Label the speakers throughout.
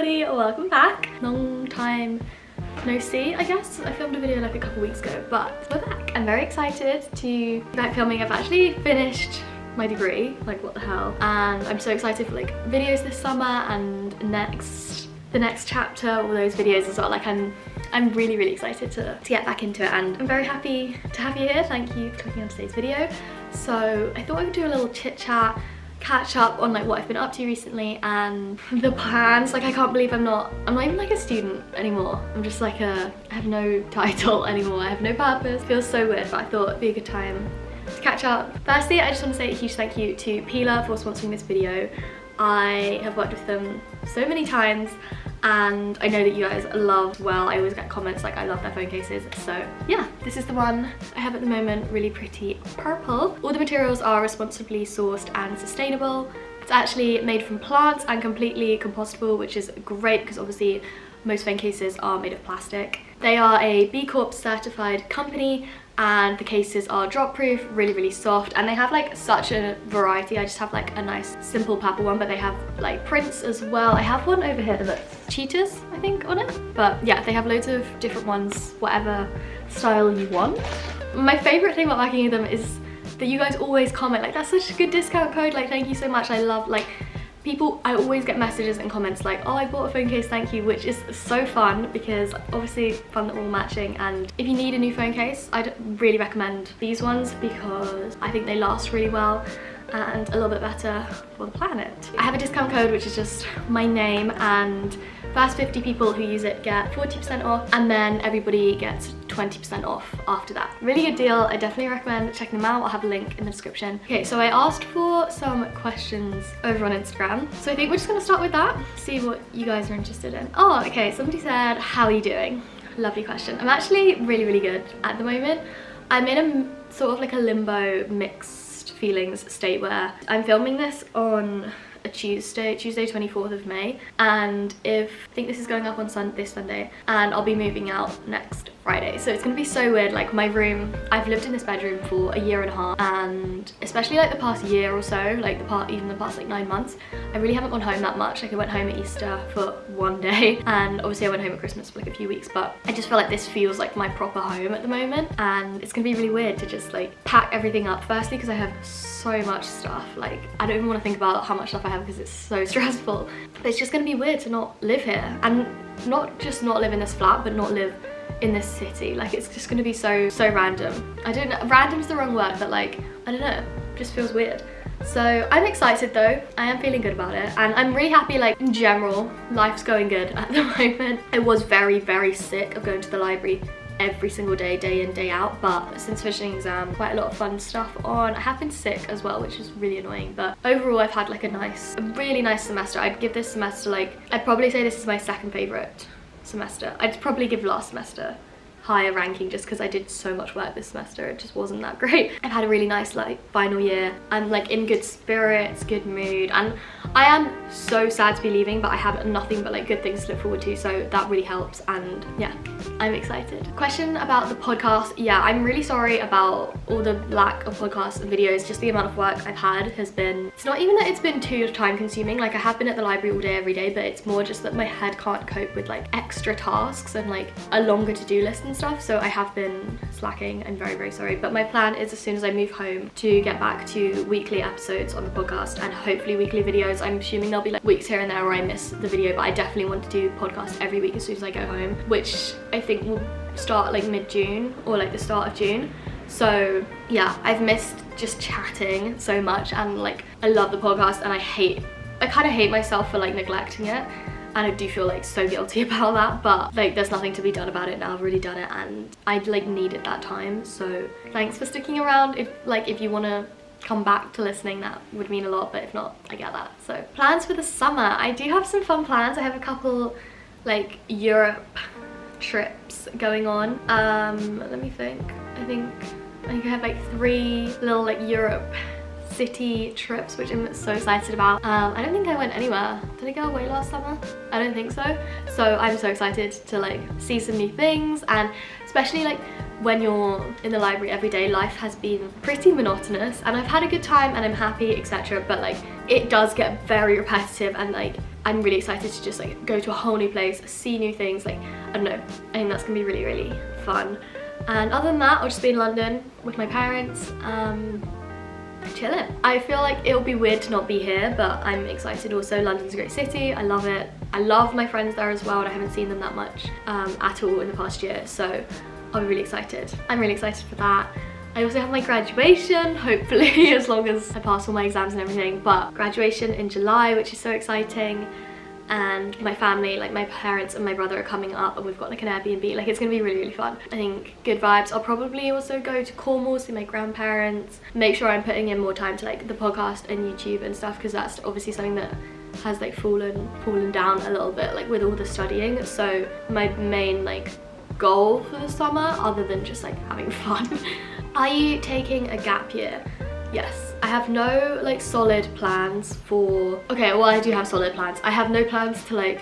Speaker 1: everybody, welcome back. Long time no see, I guess. I filmed a video like a couple weeks ago, but we're back. I'm very excited to be back filming. I've actually finished my degree, like what the hell, and I'm so excited for like videos this summer and the next chapter, all those videos as well. Like I'm really excited to get back into it, and I'm very happy to have you here. Thank you for clicking on today's video. So I thought I would do a little chit chat, catch up on like what I've been up to recently and the plans. Like I can't believe I'm not even like a student anymore. I'm just like I have no title anymore. I have no purpose. It feels so weird, but I thought it'd be a good time to catch up. Firstly, I just want to say a huge thank you to Pela for sponsoring this video. I have worked with them so many times and I know that you guys love, well, I always get comments like I love their phone cases. So yeah, this is the one I have at the moment, really pretty purple. All the materials are responsibly sourced and sustainable. It's actually made from plants and completely compostable, which is great because obviously most phone cases are made of plastic. They are a B Corp certified company and the cases are drop proof, really soft, and they have like such a variety. I just have like a nice simple purple one, but they have like prints as well. I have one over here that's cheetahs, I think, on it. But yeah, they have loads of different ones, whatever style you want. My favorite thing about backing them is that you guys always comment like, that's such a good discount code, like thank you so much. I love like people, I always get messages and comments like, oh, I bought a phone case, thank you, which is so fun because obviously fun that we're all matching. And if you need a new phone case, I'd really recommend these ones because I think they last really well and a little bit better for the planet. I have a discount code which is just my name, and first 50 people who use it get 40% off, and then everybody gets 20% off after that. Really good deal. I definitely recommend checking them out. I'll have a link in the description. Okay, so I asked for some questions over on Instagram, so I think we're just gonna start with that, see what you guys are interested in. Oh, okay, somebody said, how are you doing? Lovely question. I'm actually really good at the moment. I'm in a sort of like a limbo mixed feelings state where I'm filming this on a Tuesday 24th of May, and I think this is going up on this Sunday, and I'll be moving out next Friday. So it's gonna be so weird. Like my room, I've lived in this bedroom for a year and a half, and especially like the past year or so, like even the past like 9 months, I really haven't gone home that much. Like I went home at Easter for one day, and obviously I went home at Christmas for like a few weeks, but I just feel like this feels like my proper home at the moment, and it's gonna be really weird to just like pack everything up. Firstly because I have so much stuff, like I don't even want to think about how much stuff I have because it's so stressful. But it's just gonna be weird to not live here, and not just not live in this flat, but not live in this city. Like it's just gonna be so random. I don't know, random's the wrong word, but like I don't know, it just feels weird. So I'm excited though, I am feeling good about it, and I'm really happy. Like in general, life's going good at the moment. I was very sick of going to the library every single day, day in, day out, but since finishing exam, quite a lot of fun stuff on. I have been sick as well, which is really annoying, but overall I've had like a really nice semester. I'd give this semester like, I'd probably say this is my second favourite semester. I'd probably give last semester higher ranking just because I did so much work this semester. It just wasn't that great. I've had a really nice like final year. I'm like in good spirits, good mood, and I am so sad to be leaving, but I have nothing but like good things to look forward to, so that really helps. And yeah, I'm excited. Question about the podcast. Yeah, I'm really sorry about all the lack of podcasts and videos. Just the amount of work I've had has been, it's not even that it's been too time consuming. Like I have been at the library all day every day, but it's more just that my head can't cope with like extra tasks and like a longer to-do list and stuff, so I have been slacking. I'm very sorry, but my plan is as soon as I move home to get back to weekly episodes on the podcast and hopefully weekly videos. I'm assuming there'll be like weeks here and there where I miss the video, but I definitely want to do podcast every week as soon as I go home, which I think will start like mid-June or like the start of June. So yeah, I've missed just chatting so much, and like I love the podcast, and I kind of hate myself for like neglecting it. And I do feel like so guilty about that, but like there's nothing to be done about it now. I've already done it, and I like needed that time. So thanks for sticking around. If you want to come back to listening, that would mean a lot, but if not, I get that. So plans for the summer, I do have some fun plans. I have a couple like Europe trips going on. Let me think. I think I have like 3 little like Europe city trips, which I'm so excited about. I don't think I went anywhere. Did I go away last summer? I don't think so. So I'm so excited to like see some new things, and especially like when you're in the library every day, life has been pretty monotonous, and I've had a good time and I'm happy, etc. But like it does get very repetitive, and like I'm really excited to just like go to a whole new place, see new things, like, I don't know, I think that's gonna be really, really fun. And other than that, I'll just be in London with my parents, chilling. I feel like it'll be weird to not be here, but I'm excited also. London's a great city, I love it. I love my friends there as well, and I haven't seen them that much at all in the past year, so I'll be really excited. I'm really excited for that. I also have my graduation, hopefully, as long as I pass all my exams and everything, but graduation in July, which is so exciting. And my family, like my parents and my brother, are coming up, and we've got like an Airbnb. Like, it's gonna be really, really fun. I think good vibes. I'll probably also go to Cornwall, see my grandparents, make sure I'm putting in more time to like the podcast and YouTube and stuff, because that's obviously something that has like fallen down a little bit, like with all the studying. So my main like goal for the summer, other than just like having fun. Are you taking a gap year? Yes. I have no like solid plans for, okay, well, I do have solid plans. I have no plans to like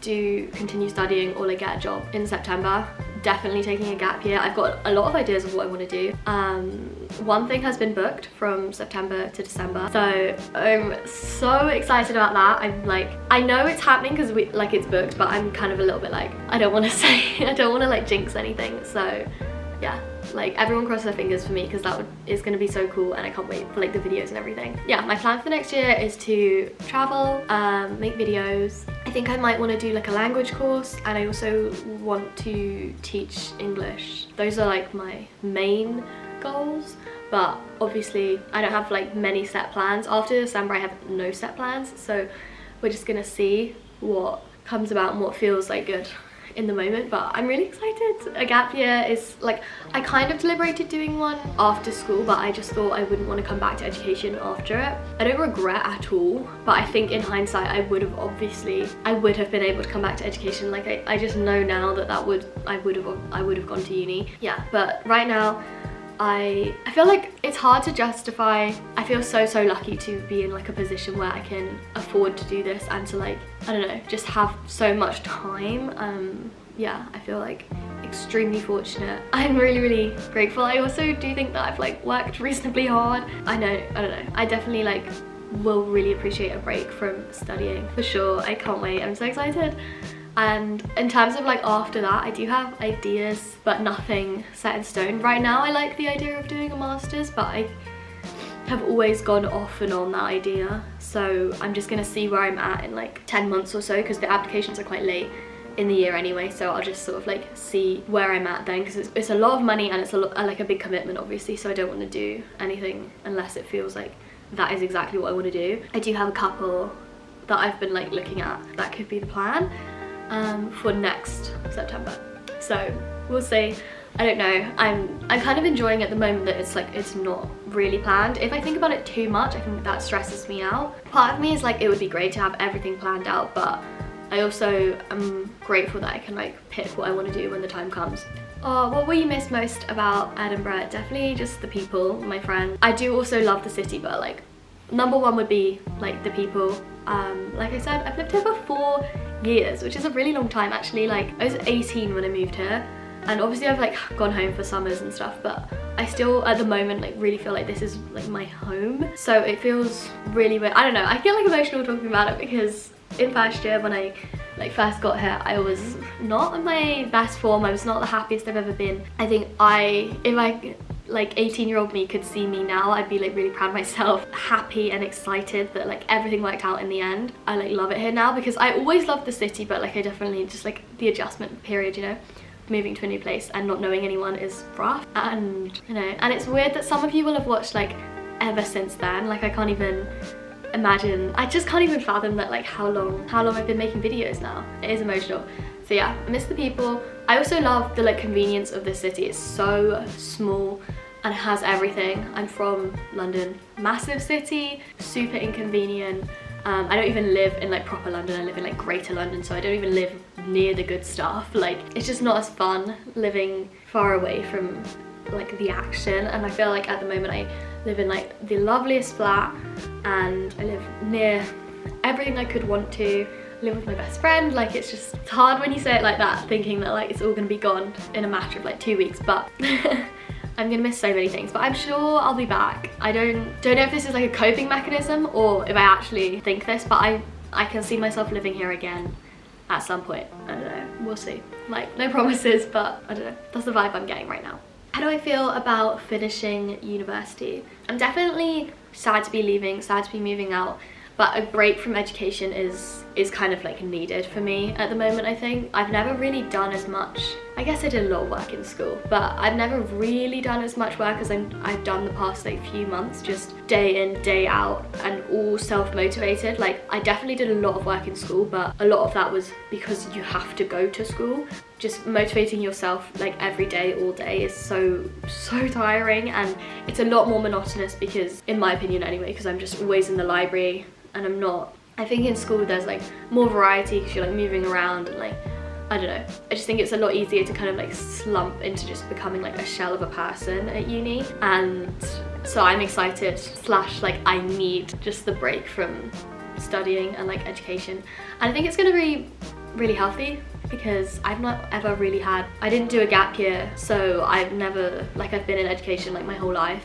Speaker 1: continue studying or like get a job in September. Definitely taking a gap year. I've got a lot of ideas of what I want to do. One thing has been booked from September to December, so I'm so excited about that. I'm like, I know it's happening because it's booked, but I'm kind of a little bit like, I don't want to say, I don't want to like jinx anything. So yeah, like everyone cross their fingers for me, because that is going to be so cool, and I can't wait for like the videos and everything. Yeah, my plan for the next year is to travel, make videos. I think I might want to do like a language course, and I also want to teach English. Those are like my main goals, but obviously I don't have like many set plans. After December I have no set plans, so we're just gonna see what comes about and what feels like good in the moment. But I'm really excited. A gap year is like, I kind of deliberated doing one after school, but I just thought I wouldn't want to come back to education after it. I don't regret at all, but I think in hindsight I would have been able to come back to education. Like I just know now that I would have gone to uni. Yeah, but right now I feel like it's hard to justify. I feel so lucky to be in like a position where I can afford to do this, and to like, I don't know, just have so much time. Yeah, I feel like extremely fortunate. I'm really grateful. I also do think that I've like worked reasonably hard. I don't know, I definitely like will really appreciate a break from studying for sure. I can't wait, I'm so excited. And in terms of like after that, I do have ideas, but nothing set in stone. Right now I like the idea of doing a master's, but I have always gone off and on that idea. So I'm just gonna see where I'm at in like 10 months or so, because the applications are quite late in the year anyway. So I'll just sort of like see where I'm at then, because it's a lot of money, and it's like a big commitment obviously, so I don't want to do anything unless it feels like that is exactly what I want to do. I do have a couple that I've been like looking at that could be the plan for next September, so we'll see. I don't know, I'm kind of enjoying at the moment that it's not really planned. If I think about it too much, I think that stresses me out. Part of me is like, it would be great to have everything planned out, but I also am grateful that I can like pick what I want to do when the time comes. Oh, what will you miss most about Edinburgh? Definitely just the people, my friends. I do also love the city, but like number one would be like the people. Like I said, I've lived here for 4 years, which is a really long time actually. Like I was 18 when I moved here, and obviously I've like gone home for summers and stuff, but I still at the moment like really feel like this is like my home. So it feels really weird. I don't know, I get like emotional talking about it, because in first year when I like first got here, I was not in my best form. I was not the happiest I've ever been. I think if I like 18-year-old me could see me now, I'd be like really proud of myself, happy and excited that like everything worked out in the end. I like love it here now, because I always loved the city, but like I definitely just like the adjustment period, you know, moving to a new place and not knowing anyone is rough. And you know, and it's weird that some of you will have watched like ever since then. Like I can't even imagine, I just can't even fathom that, like how long I've been making videos now. It is emotional. So yeah, I miss the people. I also love the like convenience of this city. It's so small and it has everything. I'm from London, massive city, super inconvenient. I don't even live in like proper London, I live in like Greater London, so I don't even live near the good stuff. Like it's just not as fun living far away from like the action. And I feel like at the moment I live in like the loveliest flat, and I live near everything I could want to. I live with my best friend. Like it's hard when you say it like that, thinking that like it's all gonna be gone in a matter of like 2 weeks, but I'm gonna miss so many things, but I'm sure I'll be back. I don't know if this is like a coping mechanism or if I actually think this, but I can see myself living here again at some point. I don't know, we'll see. Like, no promises, but I don't know, that's the vibe I'm getting right now. How do I feel about finishing university? I'm definitely sad to be leaving, sad to be moving out, but a break from education is kind of like needed for me at the moment, I think. I've never really done as much. I guess I did a lot of work in school, but I've never really done as much work as I've done the past like few months, just day in, day out, and all self-motivated. Like, I definitely did a lot of work in school, but a lot of that was because you have to go to school. Just motivating yourself like every day, all day is so tiring, and it's a lot more monotonous because, in my opinion anyway, because I'm just always in the library and I'm not. I think in school there's like more variety because you're like moving around and like, I don't know. I just think it's a lot easier to kind of like slump into just becoming like a shell of a person at uni. And so I'm excited / like I need just the break from studying and like education. And I think it's gonna be really healthy because I've not ever really I didn't do a gap year, so I've never, like, I've been in education like my whole life,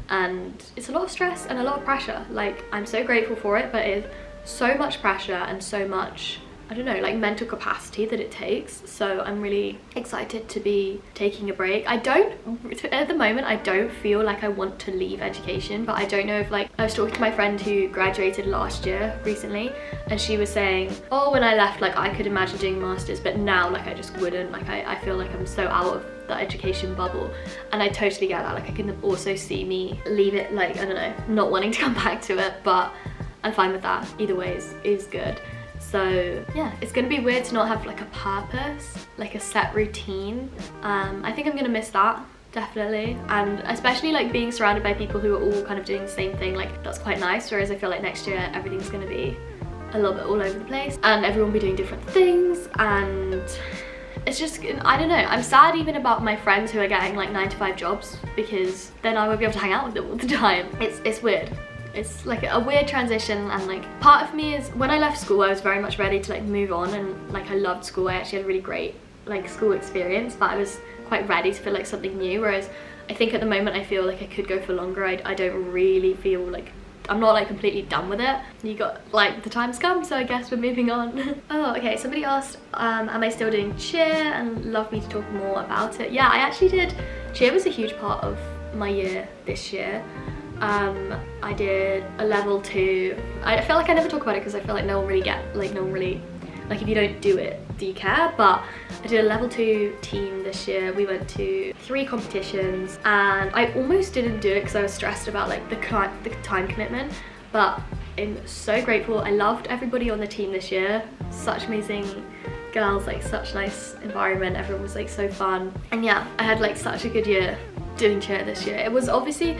Speaker 1: and it's a lot of stress and a lot of pressure. Like, I'm so grateful for it, but it's so much pressure and so much, I don't know, like mental capacity that it takes. So I'm really excited to be taking a break. At the moment, I don't feel like I want to leave education, but I don't know if, like, I was talking to my friend who graduated last year recently, and she was saying, oh, when I left, like, I could imagine doing masters, but now, like, I just wouldn't. Like, I feel like I'm so out of the education bubble, and I totally get that. Like, I can also see me leave it, like, I don't know, not wanting to come back to it, but I'm fine with that. Either way is good. So yeah, it's gonna be weird to not have like a purpose, like a set routine. I think I'm gonna miss that, definitely. And especially like being surrounded by people who are all kind of doing the same thing, like that's quite nice. Whereas I feel like next year everything's gonna be a little bit all over the place and everyone will be doing different things, and it's just, I don't know. I'm sad even about my friends who are getting like 9-to-5 jobs, because then I won't be able to hang out with them all the time. It's weird. It's like a weird transition, and like part of me is, when I left school I was very much ready to like move on, and like I loved school. I actually had a really great like school experience, but I was quite ready to feel like something new. Whereas I think at the moment I feel like I could go for longer. I don't really feel like, I'm not like completely done with it. You got like, the time's come, so I guess we're moving on. Oh, okay, somebody asked, am I still doing cheer and love me to talk more about it. Yeah, I actually did. Cheer was a huge part of my year this year. I did a level 2. I feel like I never talk about it because I feel like no one really like, if you don't do it, do you care? But I did a level 2 team this year. We went to 3 competitions, and I almost didn't do it because I was stressed about like the time commitment, but I'm so grateful. I loved everybody on the team this year. Such amazing girls, like such nice environment. Everyone was like so fun, and yeah, I had like such a good year doing cheer this year. It was obviously,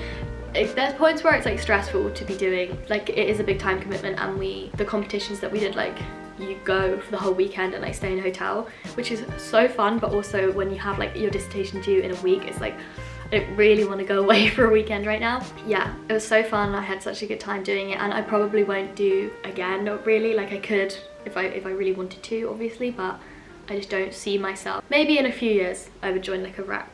Speaker 1: there's points where it's like stressful to be doing, like it is a big time commitment, and the competitions that we did, like you go for the whole weekend and like stay in a hotel, which is so fun. But also when you have like your dissertation due in a week, it's like, I don't really want to go away for a weekend right now. Yeah, it was so fun. I had such a good time doing it, and I probably won't do again, not really. Like I could if I really wanted to, obviously, but I just don't see myself. Maybe in a few years I would join like a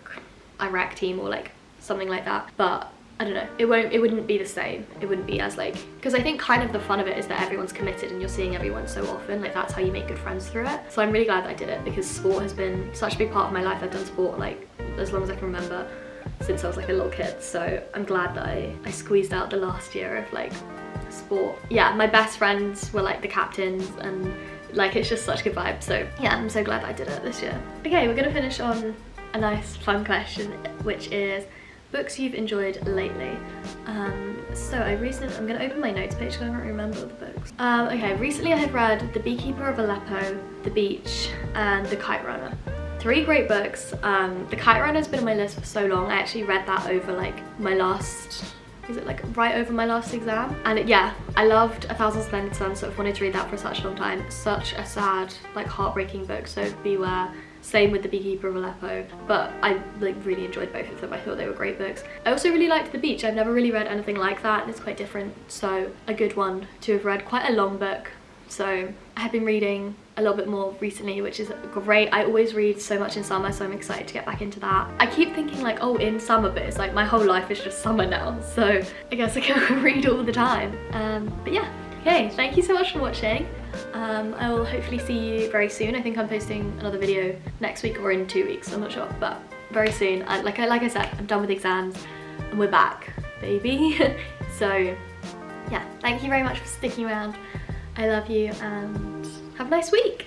Speaker 1: Iraq team or like something like that, but I don't know, it wouldn't be the same. It wouldn't be as like, because I think kind of the fun of it is that everyone's committed and you're seeing everyone so often. Like that's how you make good friends through it. So I'm really glad that I did it, because sport has been such a big part of my life. I've done sport like as long as I can remember, since I was like a little kid. So I'm glad that I squeezed out the last year of like sport. Yeah, my best friends were like the captains, and like it's just such a good vibe. So yeah, I'm so glad that I did it this year. Okay, we're gonna finish on a nice fun question, which is books you've enjoyed lately. So I'm gonna open my notes page because I don't remember the books. Okay, recently I have read The Beekeeper of Aleppo, The Beach, and The Kite Runner. 3 great books. The Kite Runner has been on my list for so long. I actually read that over like my last, right over my last exam? And yeah, I loved A Thousand Splendid Suns, so I've wanted to read that for such a long time. Such a sad, like heartbreaking book, so beware. Same with The Beekeeper of Aleppo, but I like really enjoyed both of them. I thought they were great books. I also really liked The Beach. I've never really read anything like that, and it's quite different, so a good one to have read. Quite a long book, so I have been reading a little bit more recently, which is great. I always read so much in summer, so I'm excited to get back into that. I keep thinking like, oh, in summer, but it's like my whole life is just summer now, so I guess I can read all the time. But yeah, Okay, thank you so much for watching. I will hopefully see you very soon. I think I'm posting another video next week or in 2 weeks, I'm not sure, but very soon. Like I said, I'm done with exams and we're back, baby. So yeah, thank you very much for sticking around. I love you and have a nice week.